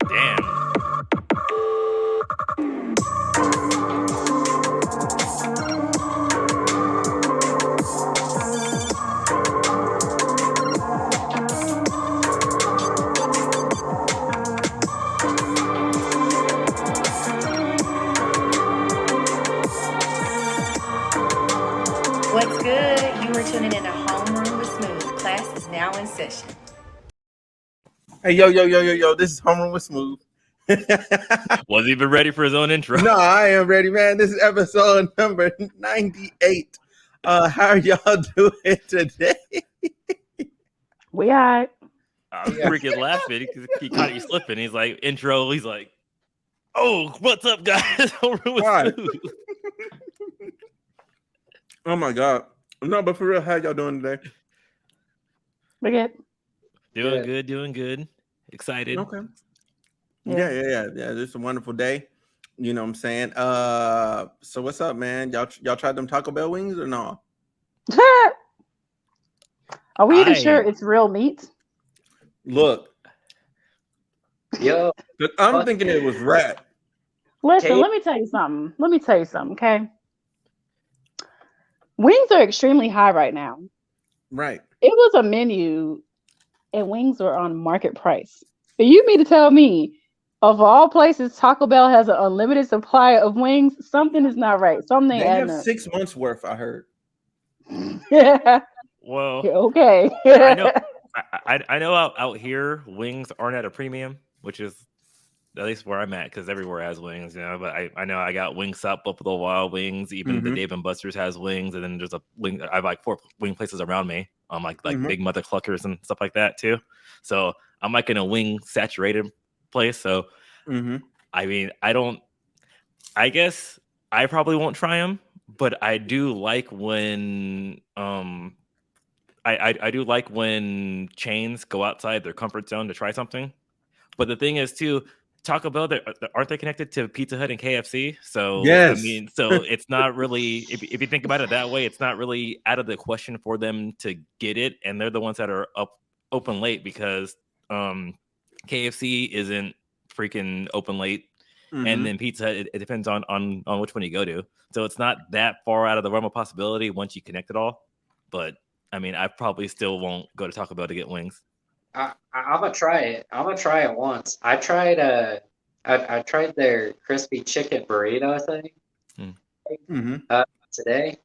Damn. What's good? You are tuning in to Homeroom with Smooth. Class is now in session. Hey, yo. This is Homeroom with Smooth. Wasn't even ready for his own intro. No, I am ready, man. This is episode number 98. How are y'all doing today? We all right. I'm freaking laughing because he caught you slipping. He's like, intro. He's like, oh, what's up, guys? Homeroom with Right. Smooth. Oh, my God. No, but for real, how y'all doing today? We good. Doing good. Excited. Okay. Yeah. It's a wonderful day. You know what I'm saying? So what's up, man? Y'all tried them Taco Bell wings or no? Are we even sure it's real meat? Look. Yo. I'm thinking it was rat. Listen, let me tell you something, okay? Wings are extremely high right now. Right. It was a menu and wings were on market price. For you mean to tell me, of all places, Taco Bell has an unlimited supply of wings? Something is not right. Something They have up. 6 months worth, I heard. Yeah. Well, okay. I know out here wings aren't at a premium, which is at least where I'm at, because everywhere has wings, you know. But I know I got Wingstop, Buffalo Wild Wings, even the Dave and Buster's has wings, and then there's a wing. I have like 4 wing places around me, like Big Mother Cluckers and stuff like that too. So I'm like in a wing saturated place. So I mean, I guess I probably won't try them, but I do like when I do like when chains go outside their comfort zone to try something. But the thing is too, Taco Bell, aren't they connected to Pizza Hut and KFC? So yes. I mean, so it's not really, if you think about it that way, it's not really out of the question for them to get it, and they're the ones that are open late, because KFC isn't freaking open late, and then Pizza Hut, it depends on which one you go to. So it's not that far out of the realm of possibility once you connect it all. But I mean, I probably still won't go to Taco Bell to get wings. I'm gonna try it. I'm gonna try it once. I tried I tried their crispy chicken burrito thing today.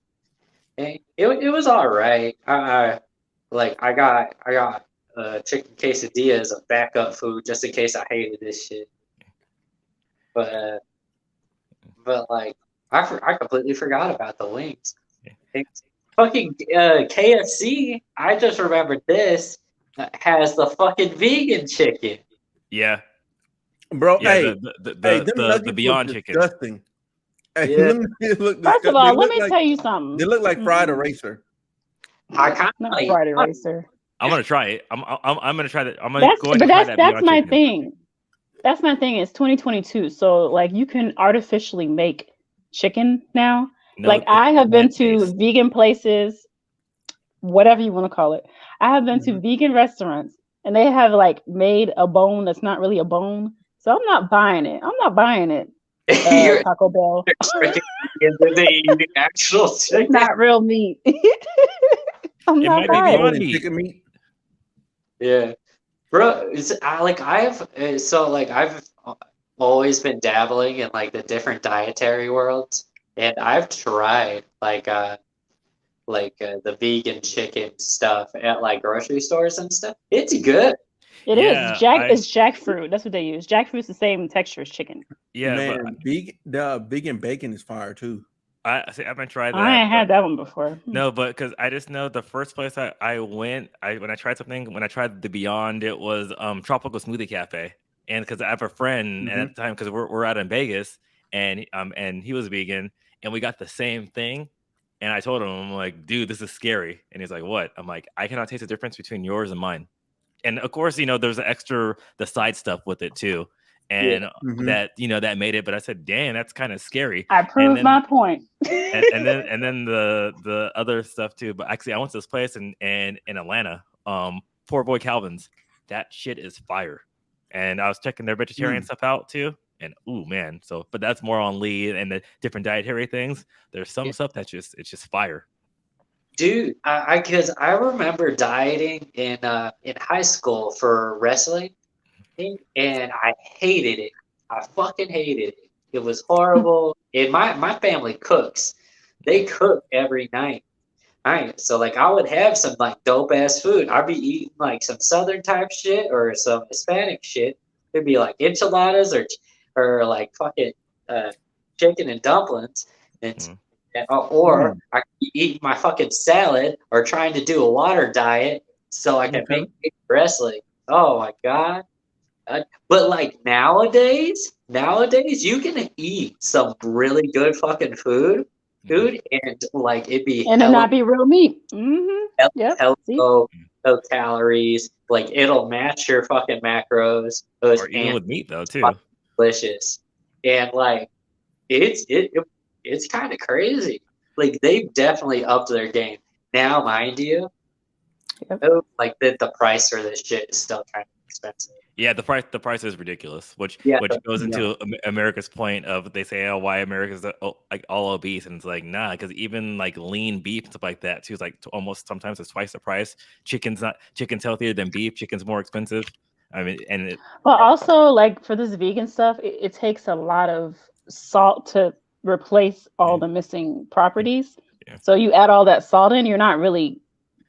And it was all right. I got chicken quesadilla as a backup food just in case I hated this shit. But like I completely forgot about the wings. Fucking KFC. I just remembered this. Has the fucking vegan chicken. Yeah. Bro, yeah, hey, the Beyond chicken. Disgusting. Hey, Yeah. First of all, let me tell you something. They look like fried eraser. I kind of not fried eraser. I'm gonna try it. I'm gonna try that. That's my thing. That's my thing. It's 2022, so like you can artificially make chicken now. No, like I have been to vegan places, whatever you want to call it. I have been to vegan restaurants, and they have like made a bone that's not really a bone. So I'm not buying it. Taco Bell. The actual chicken. It's not real meat. I'm It not might be buying Beyond it. meat. Chicken meat. Yeah, bro. I've always been dabbling in like the different dietary worlds, and I've tried the vegan chicken stuff at like grocery stores and stuff. It's good. It is. It's jackfruit. That's what they use. Jackfruit's the same texture as chicken. Yeah, man, the vegan bacon is fire too. I haven't tried that. I ain't had that one before. No, but because I just know the first place I went, when I tried the Beyond, it was Tropical Smoothie Cafe, and because I have a friend and at the time, because we're out in Vegas, and he was vegan, and we got the same thing. And I told him, I'm like, dude, this is scary. And he's like, what? I'm like, I cannot taste the difference between yours and mine. And of course, there's the side stuff with it too. And that made it. But I said, damn, that's kind of scary. I proved my point. and then the other stuff too. But actually, I went to this place in Atlanta, Poor Boy Calvin's. That shit is fire. and I was checking their vegetarian stuff out too. And ooh, man. So, but that's more on lead and the different dietary things. There's some stuff that's just fire. Dude, because I remember dieting in high school for wrestling, and I hated it. I fucking hated it. It was horrible. And my family cooks. They cook every night. So like I would have some like dope ass food. I'd be eating like some Southern type shit or some Hispanic shit. It'd be like enchiladas or like fucking chicken and dumplings, or I could be eating my fucking salad or trying to do a water diet so I can make wrestling. Oh my god! But like nowadays you can eat some really good fucking food, dude, and like it'd be and it not be real meat. Yep. Low calories, like it'll match your fucking macros. Or even with meat though too. Delicious, and like it's kind of crazy. Like they've definitely upped their game. Now, mind you, like the price for this shit is still kind of expensive. Yeah, the price is ridiculous, which goes into America's point of they say, oh, why America's like all obese, and it's like nah, because even like lean beef and stuff like that too is like almost sometimes it's twice the price. Chicken's healthier than beef. Chicken's more expensive. I mean, but also like for this vegan stuff, it takes a lot of salt to replace all the missing properties. Yeah. So you add all that salt in, you're not really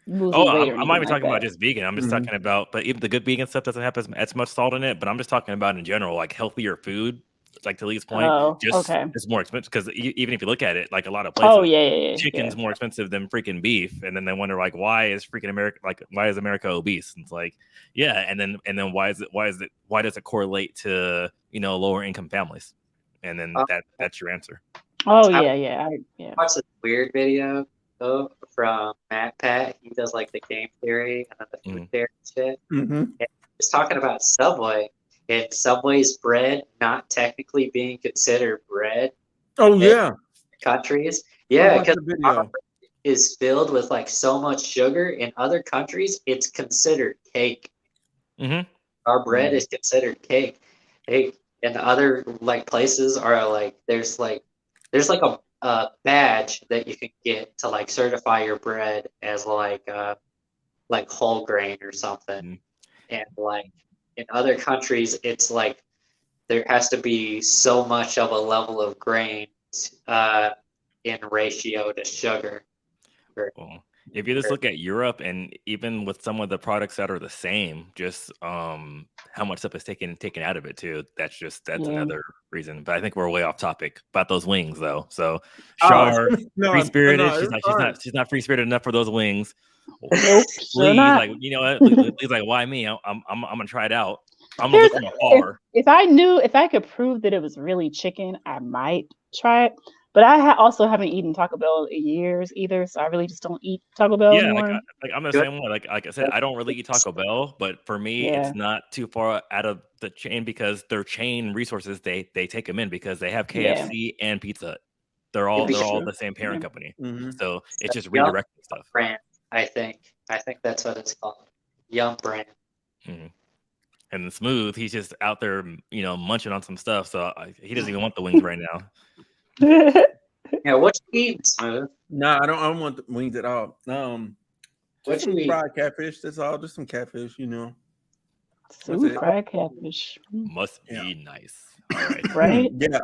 losing weight. I'm not even talking about just vegan. I'm just talking about, but even the good vegan stuff doesn't have as much salt in it. But I'm just talking about in general, like healthier food. Like to Lee's point, it's more expensive because even if you look at it, like a lot of places, chicken's more expensive than freaking beef, and then they wonder like why is America obese? And it's like and then why does it correlate to lower income families? And then that's your answer. I watched this weird video from Matt Pat. He does like the game theory and then the food theory shit. And he's talking about Subway and Subway's bread not technically being considered bread. Oh yeah, countries. Yeah, because our bread is filled with like so much sugar. In other countries, it's considered cake. Our bread is considered cake. And other like places are like there's like a badge that you can get to like certify your bread as like whole grain or something. And like in other countries it's like there has to be so much of a level of grain in ratio to sugar. If you just look at Europe, and even with some of the products that are the same, just how much stuff is taken out of it too. That's another reason. But I think we're way off topic about those wings, though. So Char, free spirited. She's not free spirited enough for those wings. Nope, Lee's like, you know what? Lee's like, why me? I'm gonna try it out. I'm gonna look from afar. If I could prove that it was really chicken, I might try it. But I also haven't eaten Taco Bell in years either, so I really just don't eat Taco Bell anymore. Like I'm the same way. Like I said, I don't really eat Taco Bell, but for me, it's not too far out of the chain because their chain resources they take them in because they have KFC and pizza. They're all the same parent company, so it's just redirecting stuff. Brand, I think that's what it's called. Yum brand. And Smooth, he's just out there, munching on some stuff, so he doesn't even want the wings right now. Yeah, what you eating, Smooth? No, I don't want the wings at all. Just some fried catfish. That's all. Just some catfish, Some fried catfish must be nice. All right. Right? Yeah.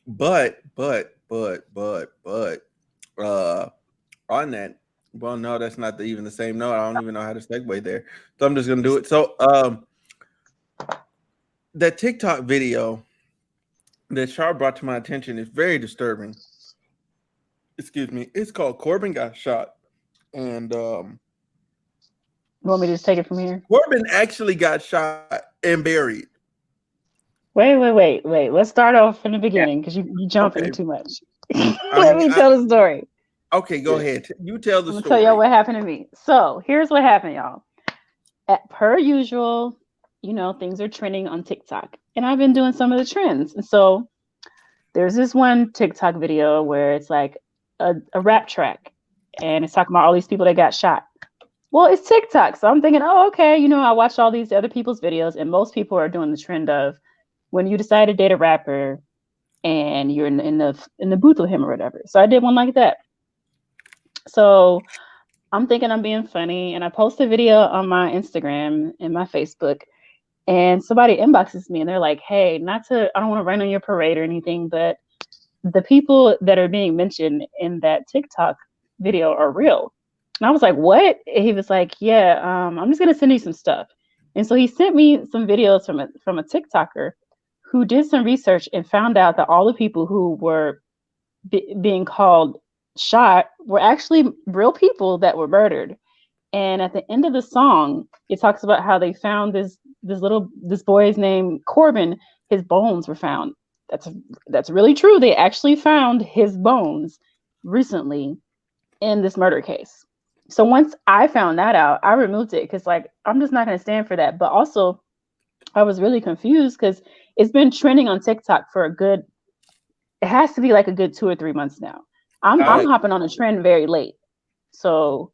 But on that. Well, no, that's not even the same note. I don't even know how to segue there, so I'm just gonna do it. So, that TikTok video that Char brought to my attention is very disturbing. Excuse me. It's called Corbin Got Shot. And you want me to just take it from here? Corbin actually got shot and buried. Wait. Let's start off from the beginning because you jumping too much. Let me tell the story. Okay, go ahead. You tell the story. I'm gonna tell y'all what happened to me. So here's what happened, y'all. Per usual, things are trending on TikTok. And I've been doing some of the trends. And so there's this one TikTok video where it's like a rap track. And it's talking about all these people that got shot. Well, it's TikTok, so I'm thinking, oh, okay, I watched all these other people's videos, and most people are doing the trend of when you decide to date a rapper and you're in the booth with him or whatever. So I did one like that. So I'm thinking I'm being funny, and I post a video on my Instagram and my Facebook, and somebody inboxes me, and they're like, "Hey, I don't want to rain on your parade or anything, but the people that are being mentioned in that TikTok video are real." And I was like, "What?" And he was like, "Yeah, I'm just gonna send you some stuff." And so he sent me some videos from a TikToker who did some research and found out that all the people who were being called shot were actually real people that were murdered. And at the end of the song, it talks about how they found this boy's name Corbin. His bones were found. That's really true. They actually found his bones recently in this murder case. So once I found that out, I removed it because I'm just not going to stand for that. But also, I was really confused because it's been trending on TikTok for it has to be like a good 2 or 3 months now. I'm hopping on a trend very late. So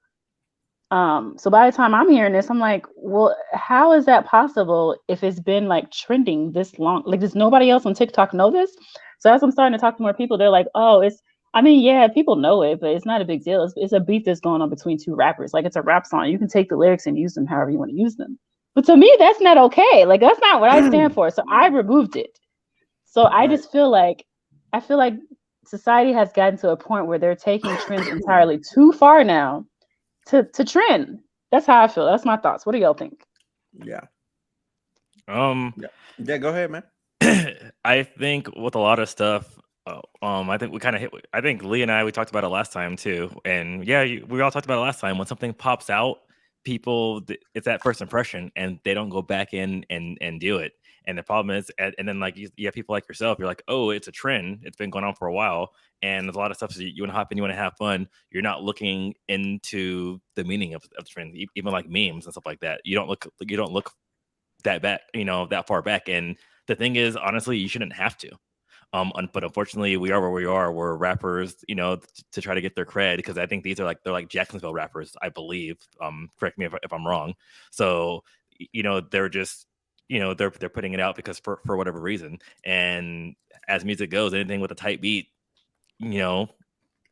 by the time I'm hearing this, I'm like, well, how is that possible if it's been like trending this long? Like, does nobody else on TikTok know this? So as I'm starting to talk to more people, they're like, oh, yeah, people know it, but it's not a big deal. It's a beef that's going on between two rappers. Like, it's a rap song. You can take the lyrics and use them however you want to use them. But to me, that's not okay. Like, that's not what I stand for. So I removed it. So I just feel like society has gotten to a point where they're taking trends entirely too far now to trend. That's how I feel. That's my thoughts. What do y'all think? Yeah. Yeah, go ahead, man. I think with a lot of stuff, I think we kind of hit. I think Lee and we talked about it last time too, and yeah, we all talked about it last time. When something pops out, people, it's that first impression, and they don't go back in and do it. And the problem is, and then like you have people like yourself, you're like, oh, it's a trend. It's been going on for a while, and there's a lot of stuff. So you want to hop in, you want to have fun. You're not looking into the meaning of the trend, even like memes and stuff like that. You don't look that back, that far back. And the thing is, honestly, you shouldn't have to. But unfortunately, we are where we are. We're rappers, to try to get their cred, because I think they're like Jacksonville rappers, I believe. Correct me if I'm wrong. So, they're just, they're putting it out because for whatever reason. And as music goes, anything with a tight beat,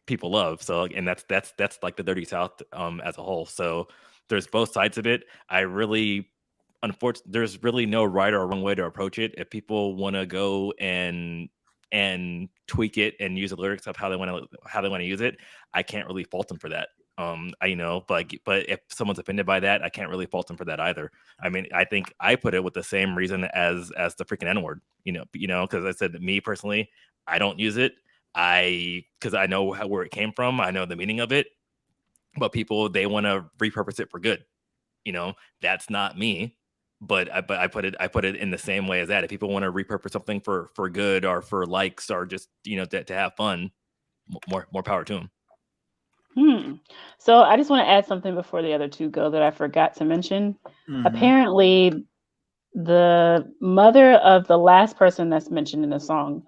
people love. So, and that's like the Dirty South as a whole. So there's both sides of it. Unfortunately, there's really no right or wrong way to approach it. If people want to go and tweak it and use the lyrics of how they want to use it, I can't really fault them for that. But if someone's offended by that, I can't really fault them for that either. I mean, I think I put it with the same reason as the freaking N-word, because I said, me personally, I don't use it. Because I know where it came from. I know the meaning of it, but people, they want to repurpose it for good. That's not me. But I put it in the same way as that. If people want to repurpose something for good or for likes or just to have fun, more power to them. So I just want to add something before the other two go that I forgot to mention. Mm-hmm. Apparently, the mother of the last person that's mentioned in the song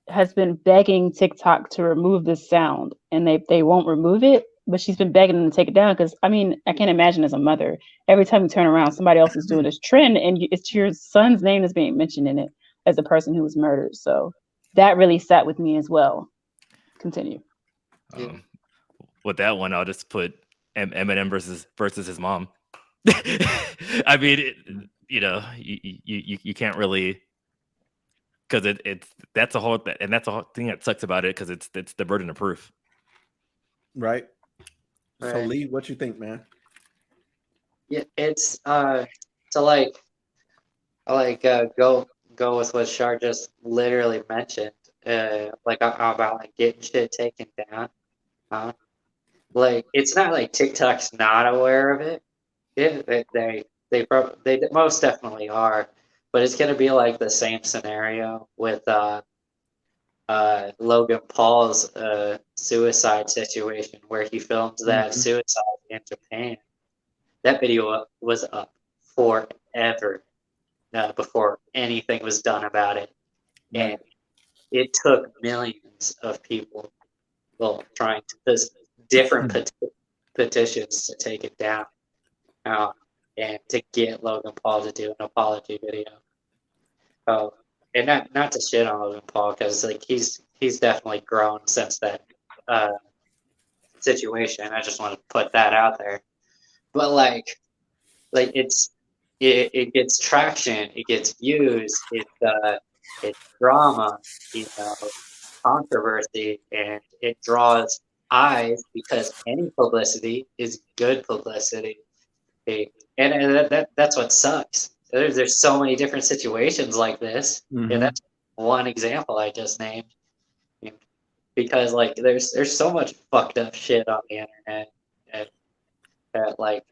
has been begging TikTok to remove this sound, and they won't remove it. But she's been begging them to take it down because, I mean, I can't imagine as a mother, every time you turn around, somebody else is doing this trend, and it's your son's name that's being mentioned in it as the person who was murdered. So that really sat with me as well. Continue. With that one, I'll just put Eminem versus his mom. I mean, you can't really, because that's a whole thing that sucks about it, because it's the burden of proof. Right. So Lee, what you think, man? Yeah, it's so go with what Shar just literally mentioned, about getting shit taken down. It's not like TikTok's not aware of it. They most definitely are, but it's gonna be like the same scenario with Logan Paul's suicide situation, where he filmed that suicide in Japan. That video was up forever before anything was done about it, and it took millions of people trying to different petitions to take it down. and to get Logan Paul to do an apology video. Oh, and not to shit on Logan Paul, because like he's definitely grown since that situation. I just want to put that out there. But like it gets traction, it gets views, it's drama, controversy, and it draws eyes because any publicity is good publicity. And that's what sucks. There's so many different situations like this, and that's one example I just named. Because like there's so much fucked up shit on the internet that like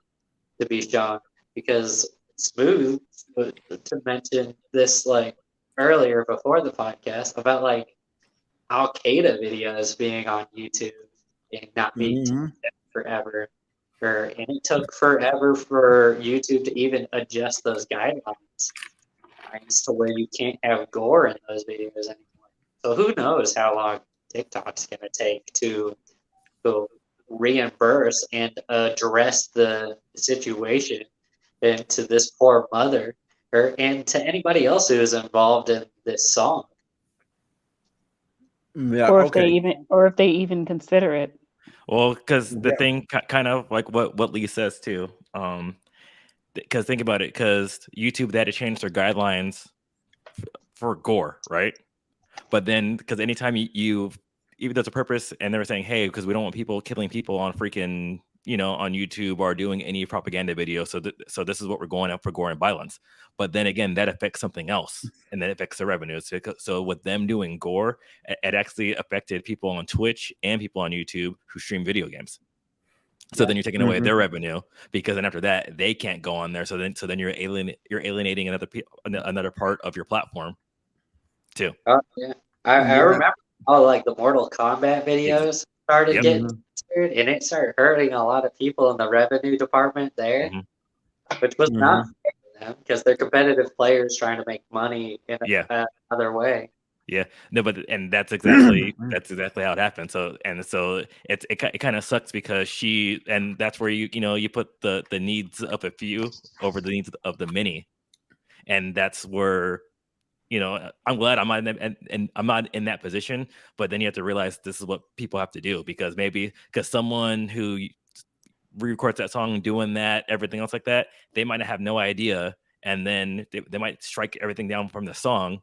to be shown. Because Smooth, to mention this like earlier before the podcast about like Al Qaeda videos being on YouTube and not being forever. And it took forever for YouTube to even adjust those guidelines to where you can't have gore in those videos anymore. So who knows how long TikTok's going to take to reimburse and address the situation and to this poor mother and to anybody else who is involved in this song. Yeah, or if they even consider it. Well, because the thing kind of like what Lee says too. Because think about it, because YouTube, they had to change their guidelines for gore, right? But then, because anytime you even there's a purpose, and they were saying, hey, because we don't want people killing people on freaking, on YouTube or doing any propaganda video. So this is what we're going up for, gore and violence. But then again, that affects something else, and then it affects the revenues. So with them doing gore, it actually affected people on Twitch and people on YouTube who stream video games. So then you're taking away their revenue, because then after that they can't go on there. So then you're alienating another part of your platform too. Oh yeah, I remember all like the Mortal Kombat videos started getting censored, and it started hurting a lot of people in the revenue department there, which was not fair to them because they're competitive players trying to make money in another way. Yeah, no, and that's exactly how it happened. So it kind of sucks because that's where you put the needs of a few over the needs of the many, and that's where I'm glad I'm not in that position. But then you have to realize this is what people have to do, because someone who records that song doing that, everything else like that, they might have no idea, and then they might strike everything down from the song.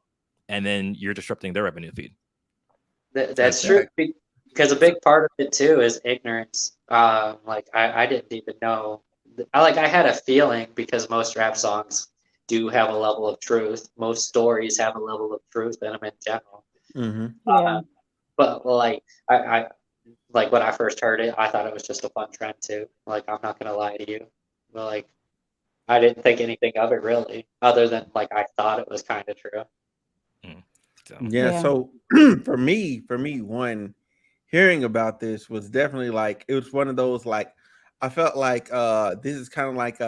And then you're disrupting their revenue feed. That's true, because a big part of it too is ignorance. Like I didn't even know. I had a feeling, because most rap songs do have a level of truth. Most stories have a level of truth in them in general. But like I when I first heard it, I thought it was just a fun trend too. Like, I'm not gonna lie to you, but like I didn't think anything of it really, other than like I thought it was kind of true. So for me, one, hearing about this was definitely like, it was one of those, like, I felt like this is kind of like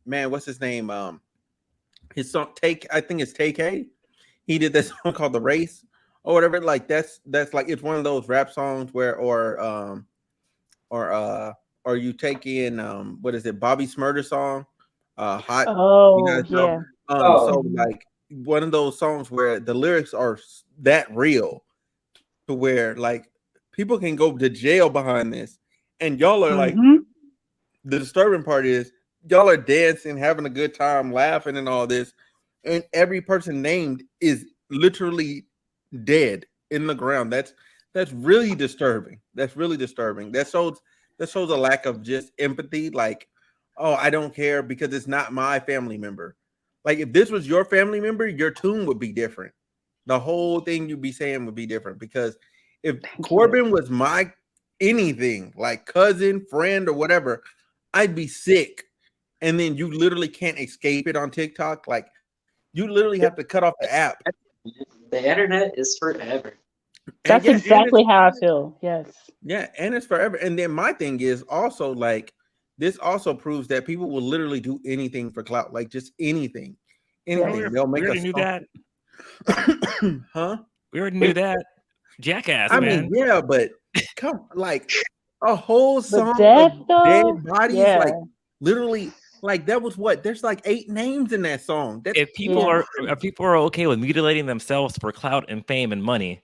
man, what's his name? His song I think it's TK. He did this song called The Race or whatever. Like that's like, it's one of those rap songs where or you take in what is it, Bobby Smurder song, Hot. So like one of those songs where the lyrics are that real to where like people can go to jail behind this, and y'all are like, the disturbing part is y'all are dancing, having a good time, laughing and all this, and every person named is literally dead in the ground. That's really disturbing. That shows a lack of just empathy. Like, oh, I don't care because it's not my family member. Like, if this was your family member, your tune would be different. The whole thing you'd be saying would be different, because if Corbin was my anything, like cousin, friend, or whatever, I'd be sick. And then you literally can't escape it on TikTok. Like, you literally have to cut off the app. The internet is forever. That's exactly how I feel. Yes. Yeah, and it's forever. And then my thing is also, like, this also proves that people will literally do anything for clout, like just anything. They'll make us. Knew that. Huh? We already knew that. Jackass, I man. mean, yeah, but come, like, a whole song dead of dead bodies, like, literally, like that was what? There's like 8 names in that song. That's if people are okay with mutilating themselves for clout and fame and money.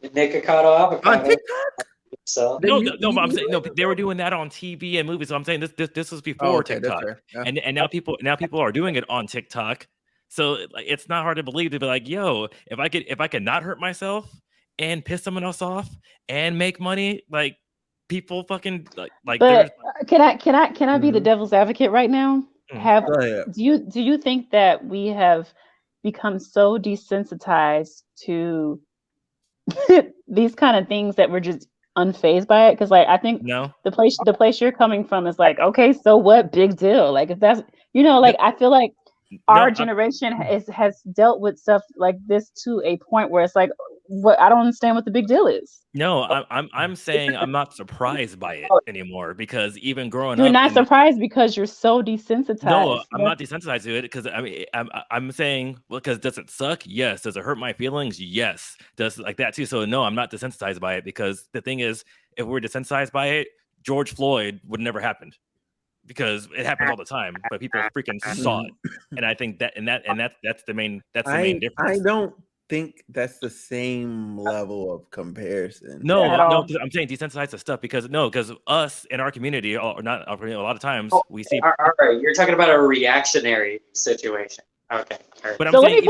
Avocado. On TikTok. So no, but I'm saying they were doing that on TV and movies. So I'm saying this was before TikTok, and now people are doing it on TikTok. So like, it's not hard to believe to be like, yo, if I could not hurt myself and piss someone else off and make money, like people fucking like. But can I be the devil's advocate right now? Do you think that we have become so desensitized to these kind of things that we're just unfazed by it? Because like I think the place you're coming from is like, okay, so what, big deal? Like if that's like I feel like our generation has dealt with stuff like this to a point where it's like, what, I don't understand what the big deal is. No, I'm saying I'm not surprised by it anymore, because even growing up, you're not surprised because you're so desensitized. No, I'm not desensitized to it, because I mean I'm saying, well, because does it suck? Yes. Does it hurt my feelings? Yes. Does like that too? So no, I'm not desensitized by it, because the thing is, if we're desensitized by it, George Floyd would never happened, because it happens all the time, but people freaking saw it, and I think that's the main difference. I don't think that's the same level of comparison. No, because I'm saying desensitized to stuff, because us in our community, or not a lot of times we see. All right, you're talking about a reactionary situation. Okay, but I'm saying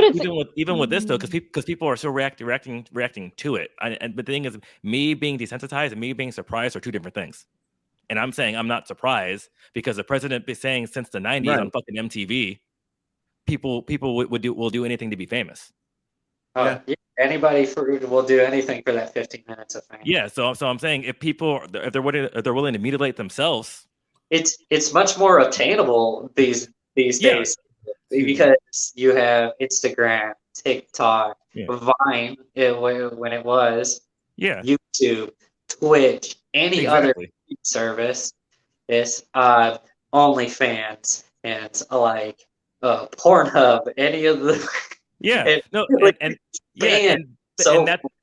even with this though, because people are so reacting to it, but the thing is, me being desensitized and me being surprised are two different things. And I'm saying I'm not surprised, because the president been saying since the 90s on fucking MTV, people will do anything to be famous. Yeah. Anybody will do anything for that 15 minutes of fame. Yeah, so I'm saying if they're willing to mutilate themselves, it's much more attainable these days, because you have Instagram, TikTok, Vine, when it was, YouTube, Twitch, any other service, is OnlyFans, and like Pornhub, any of the.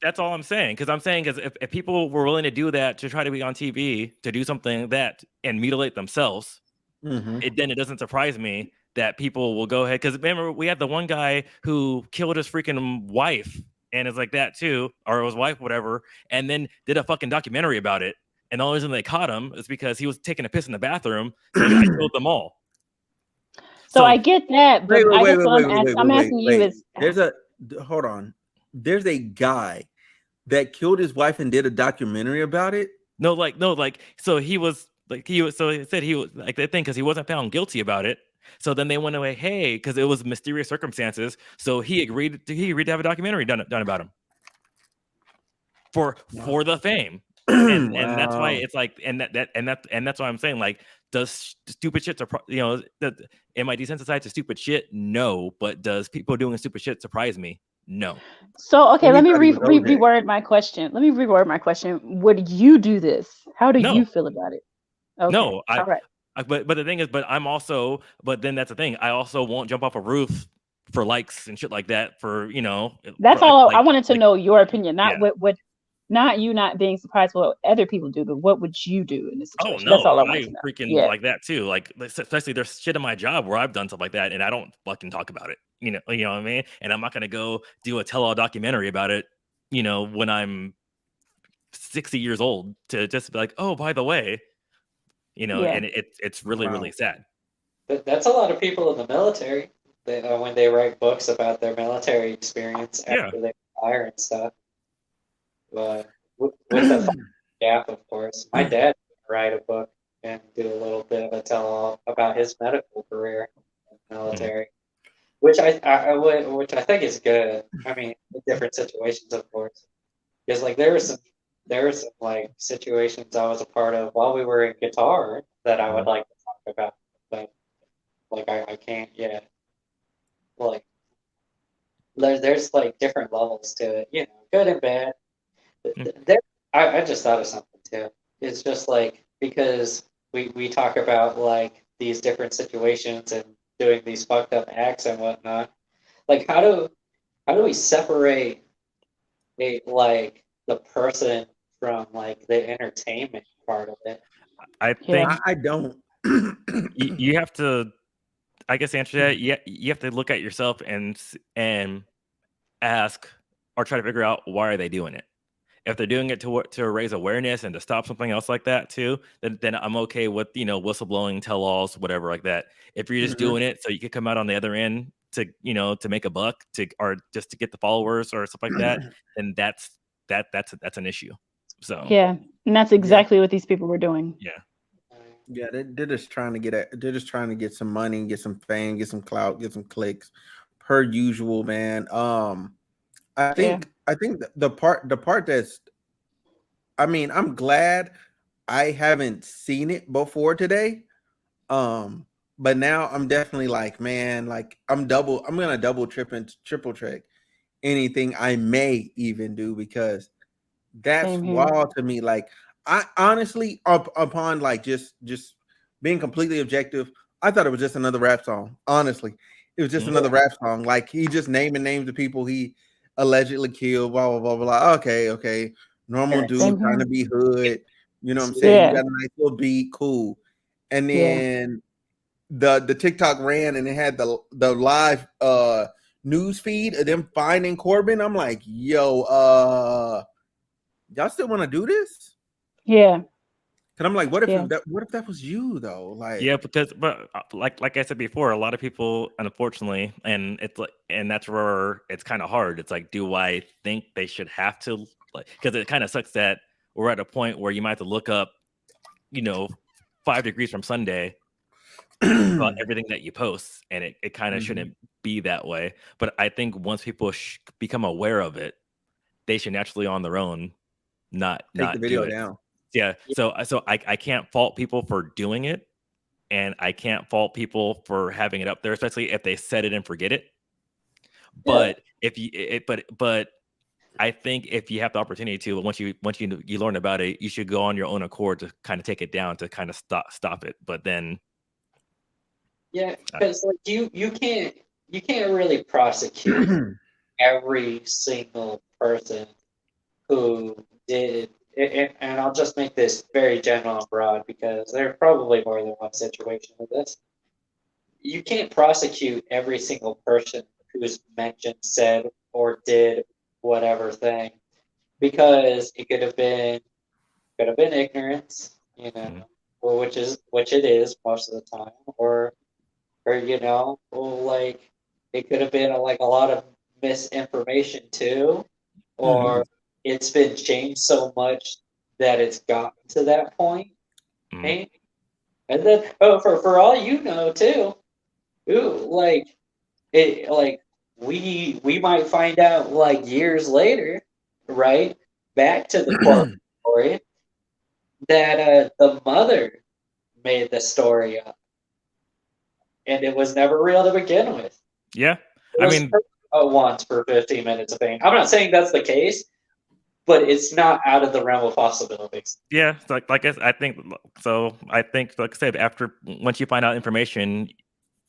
That's all I'm saying, because I'm saying is if people were willing to do that to try to be on TV, to do something that and mutilate themselves, then it doesn't surprise me that people will go ahead. Because remember, we had the one guy who killed his freaking wife, and it's like that too, or his wife, whatever, and then did a fucking documentary about it. And the only reason they caught him is because he was taking a piss in the bathroom. So I killed them all. So I get that, but I'm asking you is hold on. There's a guy that killed his wife and did a documentary about it. So he said he was like that thing, because he wasn't found guilty about it. So then they went away, hey, because it was mysterious circumstances. So he agreed to have a documentary done about him for the fame. And that's why it's like, and that's why I'm saying, like, does stupid shit am I desensitized to stupid shit? No. But does people doing stupid shit surprise me? No. So okay, let me reword my question. Would you do this? How do you feel about it? Okay. No, all right. But the thing is, but then that's the thing. I also won't jump off a roof for likes and shit like that. That's all. I wanted to know your opinion, not what. Not you not being surprised what other people do, but what would you do in this situation? Oh no, that's all I freaking like that too. Like, especially there's shit in my job where I've done stuff like that, and I don't fucking talk about it. You know what I mean? And I'm not gonna go do a tell-all documentary about it. When I'm 60 years old, to just be like, oh, by the way, and it's really really sad. That's a lot of people in the military. When they write books about their military experience after they retire and stuff. But with the gap, of course, my dad would write a book and do a little bit of a tell-all about his medical career in the military, which I think is good. I mean, in different situations, of course, because like there were some like situations I was a part of while we were in guitar that I would like to talk about, but like I can't yet. Like there's like different levels to it, good and bad. I just thought of something too. It's just like, because we talk about like these different situations and doing these fucked up acts and whatnot. Like how do we separate like the person from like the entertainment part of it? I think I don't. you have to, I guess, answer that. You have to look at yourself and ask or try to figure out why are they doing it. If they're doing it to raise awareness and to stop something else like that too, then I'm okay with whistleblowing, tell-alls, whatever like that. If you're just doing it so you can come out on the other end to make a buck or just to get the followers or stuff like that, then that's an issue. So yeah, and that's exactly what these people were doing. Yeah, they're just trying to get some money, get some fame, get some clout, get some clicks, per usual, man. I think the part that's, I mean, I'm glad I haven't seen it before today. But now I'm definitely like, man, like I'm gonna double triple check anything I may even do, because that's wild to me. Like, I honestly, upon like just being completely objective, I thought it was just another rap song. Honestly, it was just another rap song. Like, he just naming names of people he allegedly killed. Blah blah blah blah. Okay, normal dude trying to be hood. You know what I'm saying? You got a nice little beat, cool. And then the TikTok ran and it had the live news feed of them finding Corbin. I'm like, yo, y'all still want to do this? Yeah. And I'm like, what if that was you though? Like, but like I said before, a lot of people, unfortunately, and it's like, and that's where it's kind of hard. It's like, do I think they should have to, like, because it kind of sucks that we're at a point where you might have to look up, 5 degrees from Sunday about everything that you post, and it kind of shouldn't be that way. But I think once people become aware of it, they should naturally on their own not take the video do it. down. Yeah. So I can't fault people for doing it, and I can't fault people for having it up there, especially if they set it and forget it. But but I think if you have the opportunity to, once you learn about it, you should go on your own accord to kind of take it down, to kind of stop it. But then, because like you can't really prosecute every single person who did. And I'll just make this very general and broad, because there's probably more than one situation with this. You can't prosecute every single person who's mentioned, said, or did whatever thing, because it could have been ignorance, which it is most of the time, or like it could have been like a lot of misinformation too, or it's been changed so much that it's gotten to that point. Right? And then, for all you know too, we might find out like years later, right? Back to the Corbin story, that the mother made the story up, and it was never real to begin with. Yeah, I mean, once for 15 minutes of fame. I'm not saying that's the case, but it's not out of the realm of possibilities. Yeah, like I think so. I think, like I said, once you find out information,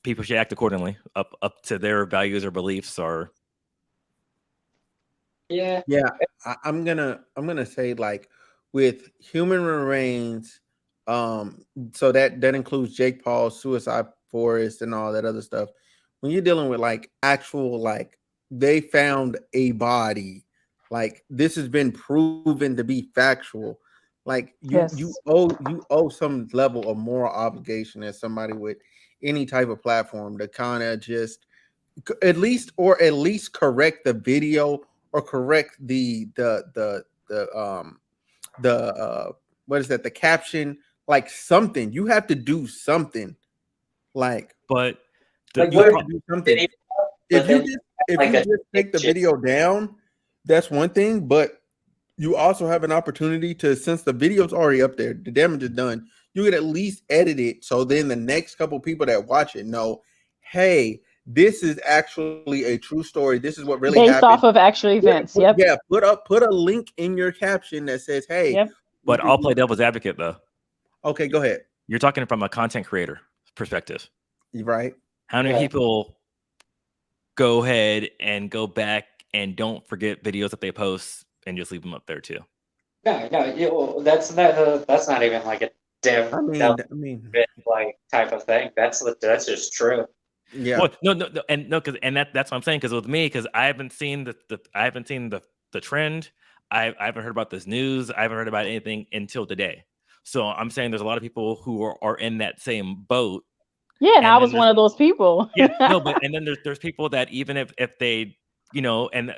people should act accordingly, up to their values or beliefs, or. Yeah. I'm gonna say, like, with Human Remains, so that includes Jake Paul's Suicide Forest and all that other stuff. When you're dealing with like actual, like, they found a body, like this has been proven to be factual, like you owe some level of moral obligation as somebody with any type of platform to kind of just at least correct the video, or correct the what is that, the caption, like something. You have to do something, like, but you have to do something. If you just take the video down, that's one thing, but you also have an opportunity to, since the video's already up there, the damage is done, you could at least edit it so then the next couple people that watch it know, hey, this is actually a true story. This is what really happened. Based off of actual events. Yeah, put a link in your caption that says, hey. But I'll play devil's advocate though. Okay, go ahead. You're talking from a content creator perspective. Right. How many people go ahead and go back and don't forget videos that they post and just leave them up there too? No, that's not even like a I mean, like type of thing. That's just true. Yeah. Well, no, because that's what I'm saying. Because with me, because I haven't seen the trend. I haven't heard about this news. I haven't heard about anything until today. So I'm saying there's a lot of people who are in that same boat. Yeah, and I was one of those people. Yeah, no, but and then there's people that even if they, you know, and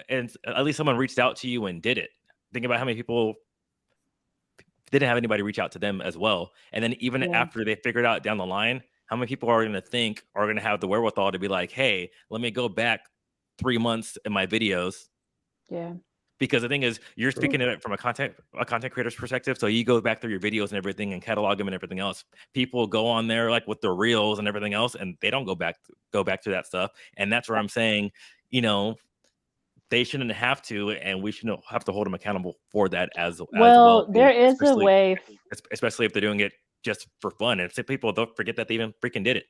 at least someone reached out to you and did it. Think about how many people didn't have anybody reach out to them as well. And then even after they figured out down the line, how many people are going to have the wherewithal to be like, hey, let me go back 3 months in my videos. Yeah. Because the thing is, you're speaking of it from a content creator's perspective. So you go back through your videos and everything and catalog them and everything else. People go on there like with their reels and everything else, and they don't go back to that stuff. And that's where I'm saying, you know, they shouldn't have to, and we shouldn't have to hold them accountable for that as well. There is a way, especially if they're doing it just for fun. And some people don't forget that they even freaking did it.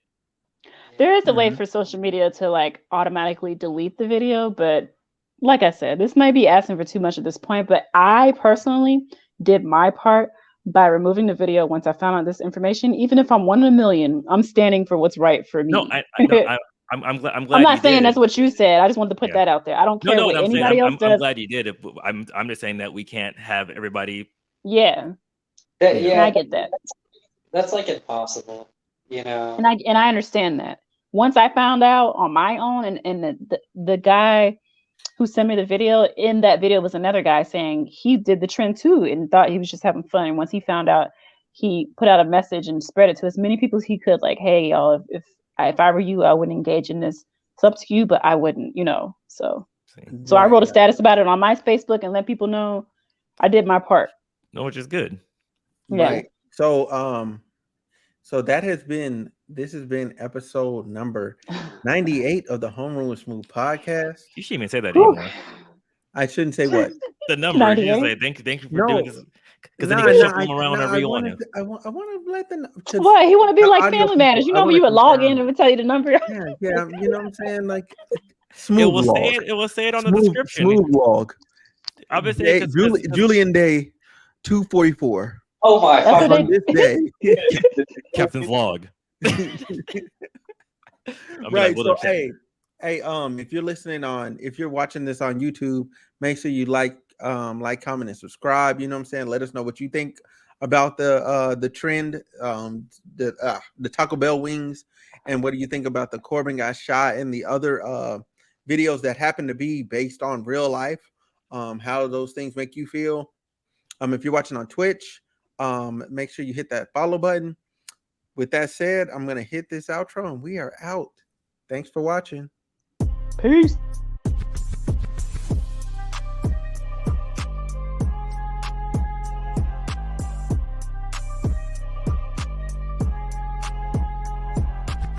There is a way for social media to like automatically delete the video, but like I said, this might be asking for too much at this point. But I personally did my part by removing the video once I found out this information. Even if I'm 1 in a million, I'm standing for what's right for me. No, I'm glad. I'm not saying that's what you said. I just wanted to put that out there. I don't care what anybody else does. I'm glad you did it. I'm just saying that we can't have everybody. Yeah. Yeah, I get that. That's like impossible, you know. And I understand that. Once I found out on my own, and the guy who sent me the video, in that video was another guy saying he did the trend too and thought he was just having fun. And once he found out, he put out a message and spread it to as many people as he could. Like, hey, y'all, if I were you, I wouldn't engage in this. It's up to you, but I wouldn't, you know. So I wrote a status about it on my Facebook and let people know I did my part. No, which is good. Yeah. Right. So this has been episode number 98 of the Homeroom with Smooth podcast. You shouldn't even say that anymore. I shouldn't say what? The number. You say thank you for doing this. Because then you can shuffle them around whenever you want to. I want to let them. What? He want to be like Family Matters. You know when you would log in and would tell you the number. Yeah. You know what I'm saying? Like smooth. It will say it on the description. Smooth log. I would say Julian Day 244. Oh my God. On this day. Captain's log. Right. So hey, if you're if you're watching this on YouTube, make sure you like, comment, and subscribe. You know what I'm saying? Let us know what you think about the trend, the Taco Bell wings, and what do you think about the Corbin Got Shot and the other videos that happen to be based on real life? How those things make you feel? If you're watching on Twitch, make sure you hit that follow button. With that said, I'm gonna hit this outro and we are out. Thanks for watching. Peace.